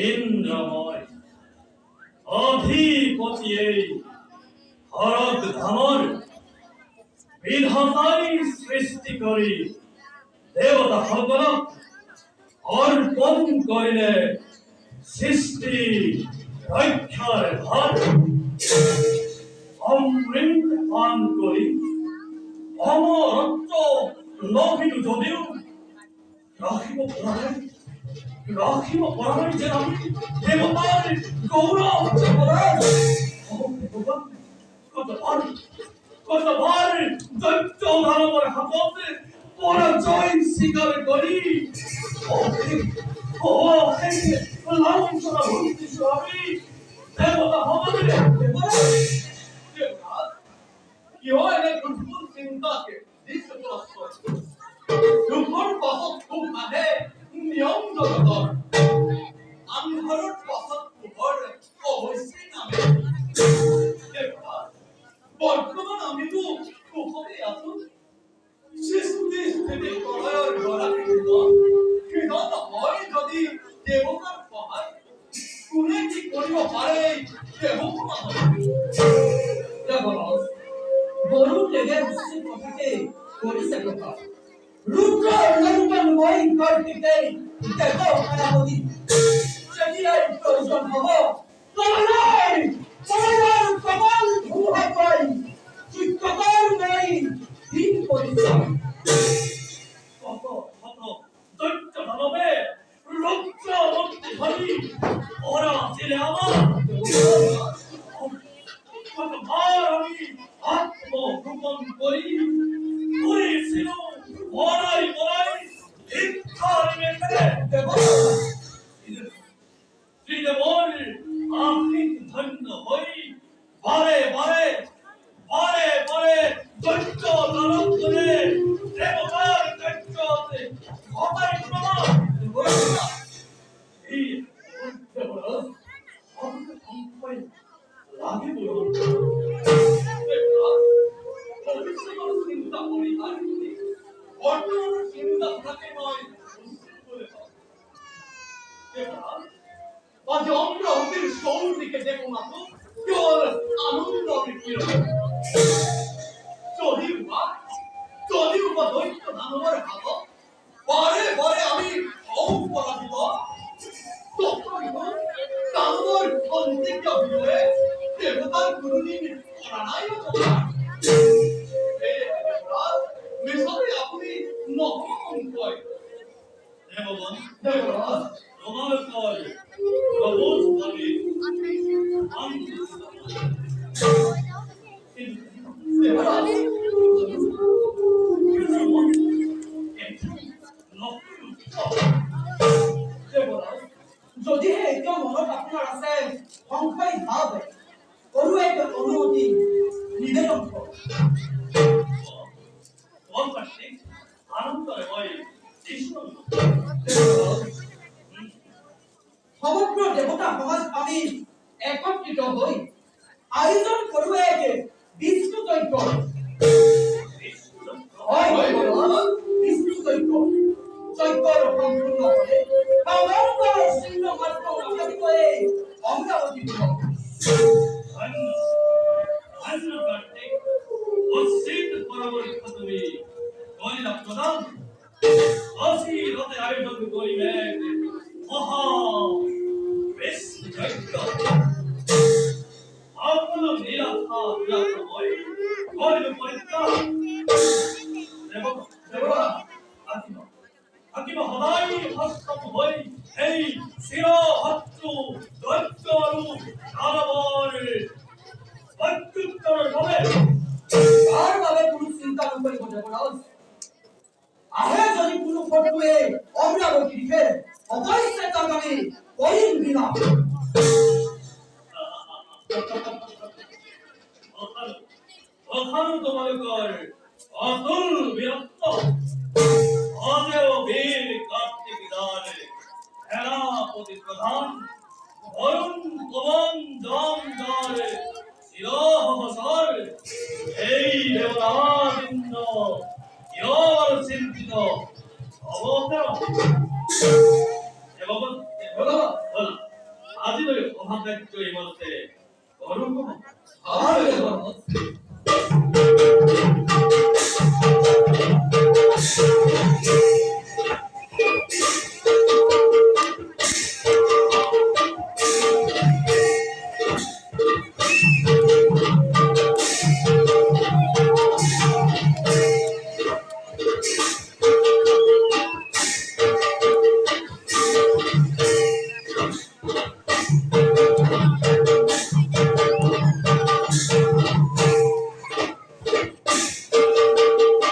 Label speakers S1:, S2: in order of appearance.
S1: ইন্দ্রময় অধিপতি এই হরদ ধামর বিধাতাই সৃষ্টি করি দেবতা সকল অর্পণ করিলে সৃষ্টি রক্ষার ভার অমৃত পান করি অমরত্ব লভিল যদিও রাখিব পরাণ যে আমি দেবতার গৌরব কতবার দৈত্য ধারণের হাতে পরাজয় স্বীকার করি লাঞ্ছনা ভক্তি স্বামী দেবতা আমাদের কি হয় না দুর্বল চিন্তাকে দুর্বল পাশত খুব আহে নিয়ম জগতৰ আন্ধাৰত পাছত পোহৰ অৱশ্যে নামে বৰ্তমান আমিতো সুখতে আছো সৃষ্টি স্থিতি প্ৰলয়ৰ গৰাকীত হয় যদি দেৱতাৰ সহায় কোনে কি কৰিব পাৰে
S2: গরু লেগে উচিত কথাকে কৰিছে কথা রুদ্র লঙ্কন মই করতে দেখো কারাবতী যেদিয়াই প্রয়োজন হব তোমার কপাল ভূহাত পাই চিত্তকর নাই দিন পরিচয়
S1: কত কত দৈত্য ভাবে রক্ত রক্তি হলি ওরা ছেলে আমার কতবার আমি আত্মগোপন করি করেছিল বড়াই বড়াই ইচ্ছার মেখে শ্রীদেবর আফিক ধন্য হই বারে বারে বারে বারে দৈত্য দানব করে দেবতার দৈত্যতে ঘটাই প্রমাণ এই দেবরাজ আমাকে সম্পয় লাগে বলুন চিন্তা করি আর বর্তমান চিন্তা থাকে নয় বলে আজ আমরা অতির সৌর দিকে দেখো না তো কেবল আনন্দ বিক্রি যদি তলিও বা দৈত্য দানবের হাত বারে বারে আমি সব করা দিব তথাপিও দানবর সন্দিগ্ধ হয়ে দেবতার গুরুদিন করা নাই মেশাবে আপনি নকম কয়
S3: দেবগণ
S1: দেবরাজ
S3: তোমার কল প্রবোধ ভাবে
S1: দেবরাজ দেবরাজ
S2: যদিহে এতিয়াও মনত আপোনাৰ আছে সংশয় ভাৱ সৰু এক অনুমতি নিবেদন কৰক
S3: তোমার পাশে আনন্দরে হয় কৃষ্ণ
S2: সমগ্ৰ দেৱতা সমাজ আমি একত্ৰিত হৈ আয়োজন কৰোঁ এক বিষ্ণু যজ্ঞ হয় দেৱৰাজ, বিষ্ণু যজ্ঞ যজ্ঞৰ সম্পূৰ্ণ হ'লে সমগ্ৰ চিহ্ন মাত্ৰ নাথাকিবই অমৰাৱতী দিৱস
S3: ধন্য ধন্য কার্তিক অসিত পরবর্তী তুমি কইলা প্রদান অসি রতে আয়োজন করিবে মহা বিষ্ণু যজ্ঞ আপন নীলাখা নীলাখময় কইল পরিত্রা
S1: দেবরাজ
S3: হাকিম হদাই হস্তম হই এই শির হত্তু দৈত্যরু দানবর প্রত্যুত্তর হবে
S2: তাৰ বাবে কোনো চিন্তা নকৰিব দেৱৰাজ আহে যদি কোনো শত্ৰুৱে অমৰাৱতী দিশে অৱশ্যে তাক আমি কৰিম বিনাশ
S3: ওখান তোমালোকৰ অতুল বীৰত্ব অজেয় বীর কার্তিক দান সেনাপতি প্রধান অরুণ পবন দমদার শিরোহসর এই দেবতাদিন্য ইয়র চিন্তিত অবতরণ এবং আজি অভাব দায়িত্ব এই মতে করুন
S1: আর দেবরাজ